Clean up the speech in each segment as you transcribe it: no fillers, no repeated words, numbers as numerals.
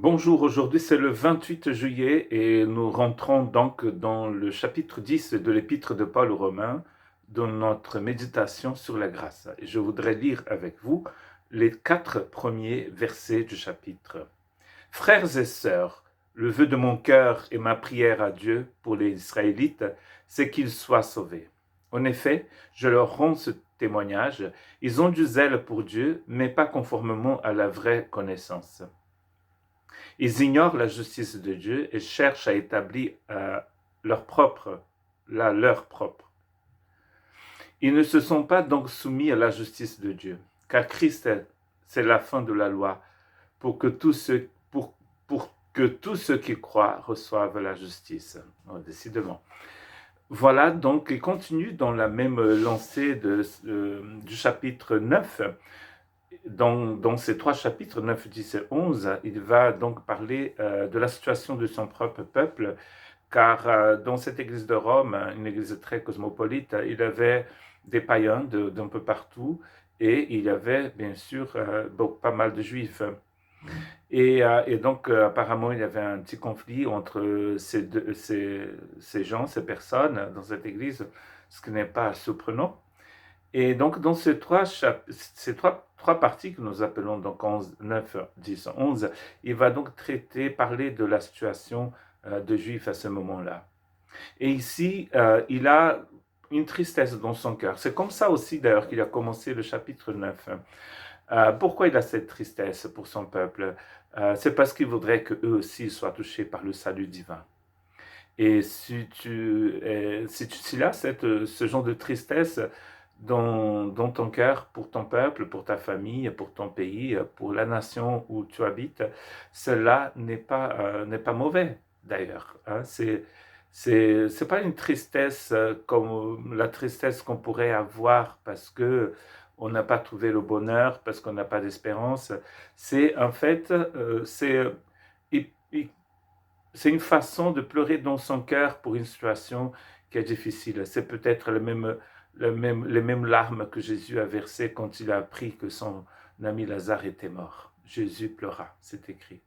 Bonjour, aujourd'hui c'est le 28 juillet et nous rentrons donc dans le chapitre 10 de l'épître de Paul aux Romains, dans notre méditation sur la grâce. Et je voudrais lire avec vous les 4 premiers versets du chapitre. Frères et sœurs, le vœu de mon cœur et ma prière à Dieu pour les Israélites, c'est qu'ils soient sauvés. En effet, je leur rends ce témoignage, ils ont du zèle pour Dieu, mais pas conformément à la vraie connaissance. Ils ignorent la justice de Dieu et cherchent à établir leur propre, la leur propre. Ils ne se sont pas donc soumis à la justice de Dieu, car Christ, c'est la fin de la loi, pour que tous ceux qui croient reçoivent la justice. Oh, décidément. Voilà, donc il continue dans la même lancée du chapitre 9. Dans ces 3 chapitres, 9, 10 et 11, il va donc parler de la situation de son propre peuple, car dans cette église de Rome, une église très cosmopolite, il y avait des païens d'un peu partout, et il y avait bien sûr pas mal de juifs. Et donc apparemment il y avait un petit conflit entre ces gens, ces personnes dans cette église, ce qui n'est pas surprenant. Et donc, dans ces trois parties que nous appelons donc 11, 9, 10, 11, il va donc parler de la situation de Juifs à ce moment-là. Et ici, il a une tristesse dans son cœur. C'est comme ça aussi, d'ailleurs, qu'il a commencé le chapitre 9. Pourquoi il a cette tristesse pour son peuple? C'est parce qu'il voudrait qu'eux aussi soient touchés par le salut divin. Et si là, ce genre de tristesse dans ton cœur pour ton peuple, pour ta famille, pour ton pays, pour la nation où tu habites, cela n'est pas mauvais d'ailleurs. Hein. C'est pas une tristesse comme la tristesse qu'on pourrait avoir parce que on n'a pas trouvé le bonheur, parce qu'on n'a pas d'espérance. C'est en fait, il- il- c'est une façon de pleurer dans son cœur pour une situation qui est difficile. C'est peut-être les mêmes larmes que Jésus a versées quand il a appris que son ami Lazare était mort. Jésus pleura, c'est écrit.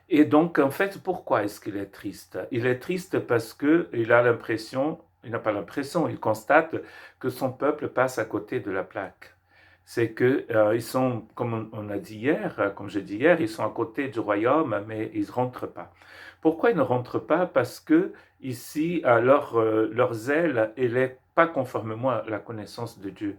Et donc, en fait, pourquoi est-ce qu'il est triste? Il est triste parce qu'il a l'impression, il n'a pas l'impression, il constate que son peuple passe à côté de la plaque. C'est que ils sont, comme on a dit hier, comme j'ai dit hier, ils sont à côté du royaume, mais ils ne rentrent pas. Pourquoi ils ne rentrent pas? Parce que ici, leur zèle, il n'est pas conformément à la connaissance de Dieu.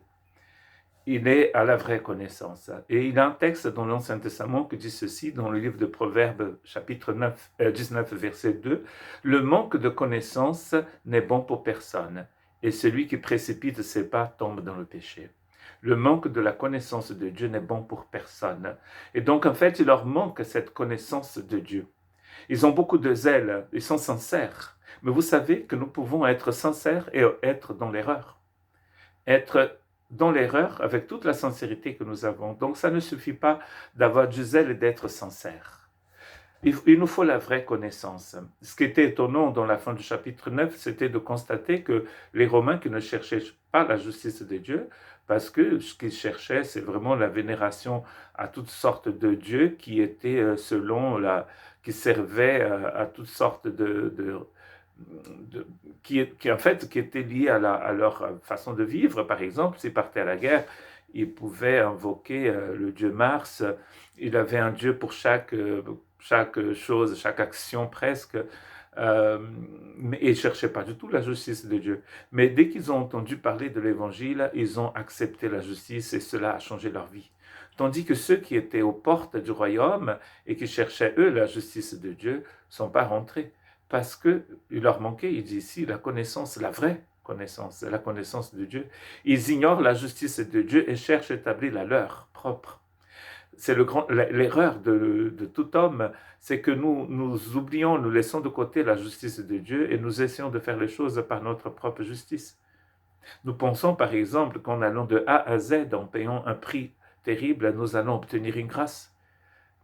Il est à la vraie connaissance. Et il y a un texte dans l'Ancien Testament qui dit ceci, dans le livre de Proverbes, chapitre 19, verset 2, le manque de connaissance n'est bon pour personne, et celui qui précipite ses pas tombe dans le péché. Le manque de la connaissance de Dieu n'est bon pour personne. Et donc, en fait, il leur manque cette connaissance de Dieu. Ils ont beaucoup de zèle, ils sont sincères. Mais vous savez que nous pouvons être sincères et être dans l'erreur. Être dans l'erreur avec toute la sincérité que nous avons. Donc ça ne suffit pas d'avoir du zèle et d'être sincère. Il nous faut la vraie connaissance. Ce qui était étonnant dans la fin du chapitre 9, c'était de constater que les Romains qui ne cherchaient pas la justice de Dieu, parce que ce qu'ils cherchaient, c'est vraiment la vénération à toutes sortes de dieux qui étaient qui servaient à toutes sortes de en fait, qui étaient liés à leur façon de vivre. Par exemple, s'ils partaient à la guerre, ils pouvaient invoquer le dieu Mars. Il avait un dieu pour chaque chose, chaque action presque. Et ils ne cherchaient pas du tout la justice de Dieu. Mais dès qu'ils ont entendu parler de l'évangile, ils ont accepté la justice et cela a changé leur vie. Tandis que ceux qui étaient aux portes du royaume et qui cherchaient, eux, la justice de Dieu, ne sont pas rentrés. Parce qu'il leur manquait, il dit ici, la connaissance, la vraie connaissance, la connaissance de Dieu. Ils ignorent la justice de Dieu et cherchent à établir la leur propre. C'est l'erreur de tout homme, c'est que nous oublions, nous laissons de côté la justice de Dieu et nous essayons de faire les choses par notre propre justice. Nous pensons par exemple qu'en allant de A à Z, en payant un prix terrible, nous allons obtenir une grâce.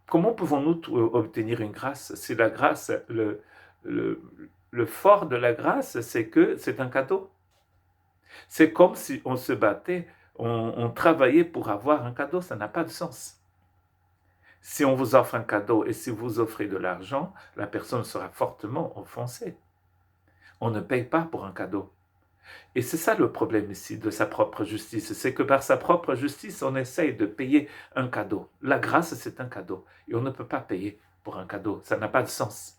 Comment pouvons-nous obtenir une grâce? Si la grâce, le, le fort de la grâce, c'est que c'est un cadeau. C'est comme si on se battait, on travaillait pour avoir un cadeau, ça n'a pas de sens. Si on vous offre un cadeau et si vous offrez de l'argent, la personne sera fortement offensée. On ne paye pas pour un cadeau. Et c'est ça le problème ici de sa propre justice, c'est que par sa propre justice, on essaye de payer un cadeau. La grâce, c'est un cadeau, et on ne peut pas payer pour un cadeau, ça n'a pas de sens.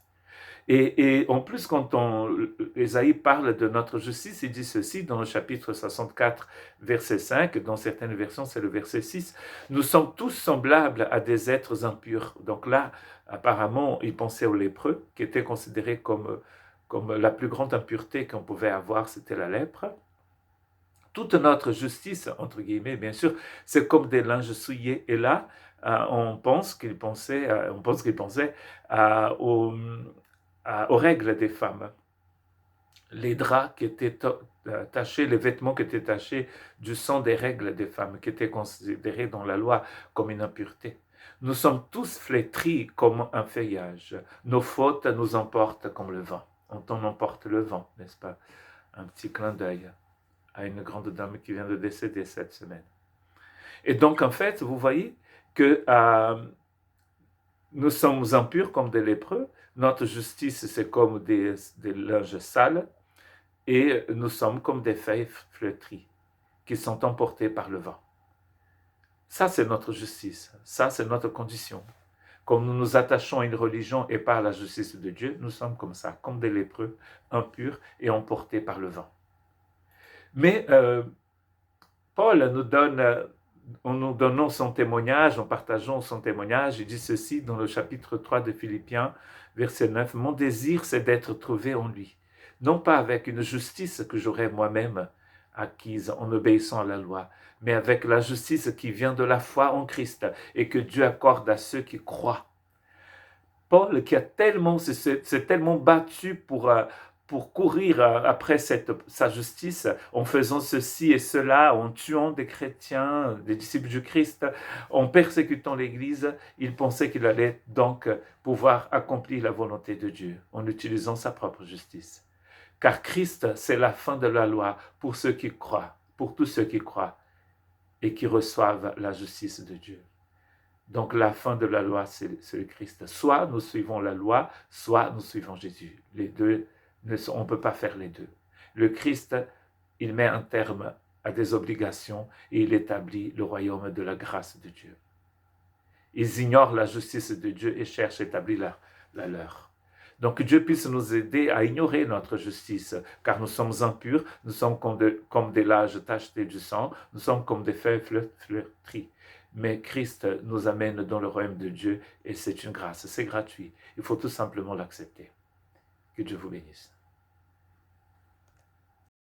Et en plus, quand Ésaïe parle de notre justice, il dit ceci dans le chapitre 64, verset 5, dans certaines versions, c'est le verset 6, nous sommes tous semblables à des êtres impurs. Donc là, apparemment, il pensait aux lépreux, qui étaient considérés comme la plus grande impureté qu'on pouvait avoir, c'était la lèpre. Toute notre justice, entre guillemets, bien sûr, c'est comme des linges souillés. Et là, on pense qu'il pensait, aux, aux règles des femmes. Les draps qui étaient tachés, les vêtements qui étaient tachés du sang des règles des femmes, qui étaient considérés dans la loi comme une impureté. Nous sommes tous flétris comme un feuillage. Nos fautes nous emportent comme le vent. On emporte le vent, n'est-ce pas? Un petit clin d'œil à une grande dame qui vient de décéder cette semaine. Et donc, en fait, vous voyez que nous sommes impurs comme des lépreux, notre justice, c'est comme des linges sales, et nous sommes comme des feuilles flétries qui sont emportées par le vent. Ça, c'est notre justice, ça, c'est notre condition. Comme nous nous attachons à une religion et pas à la justice de Dieu, nous sommes comme ça, comme des lépreux, impurs et emportés par le vent. Mais Paul nous donne, en nous donnant son témoignage, en partageant son témoignage, il dit ceci dans le chapitre 3 de Philippiens, verset 9, « Mon désir, c'est d'être trouvé en lui, non pas avec une justice que j'aurais moi-même acquise en obéissant à la loi, mais avec la justice qui vient de la foi en Christ et que Dieu accorde à ceux qui croient. » Paul, qui a s'est tellement battu pour courir après sa justice, en faisant ceci et cela, en tuant des chrétiens, des disciples du Christ, en persécutant l'Église, il pensait qu'il allait donc pouvoir accomplir la volonté de Dieu en utilisant sa propre justice. Car Christ, c'est la fin de la loi pour ceux qui croient, pour tous ceux qui croient et qui reçoivent la justice de Dieu. Donc la fin de la loi, c'est le Christ. Soit nous suivons la loi, soit nous suivons Jésus. Les deux, on ne peut pas faire les deux. Le Christ, il met un terme à des obligations et il établit le royaume de la grâce de Dieu. Ils ignorent la justice de Dieu et cherchent à établir la leur. Donc que Dieu puisse nous aider à ignorer notre justice, car nous sommes impurs, nous sommes comme des lages tachetés du sang, nous sommes comme des feuilles flétries. Mais Christ nous amène dans le royaume de Dieu et c'est une grâce, c'est gratuit. Il faut tout simplement l'accepter. Que Dieu vous bénisse.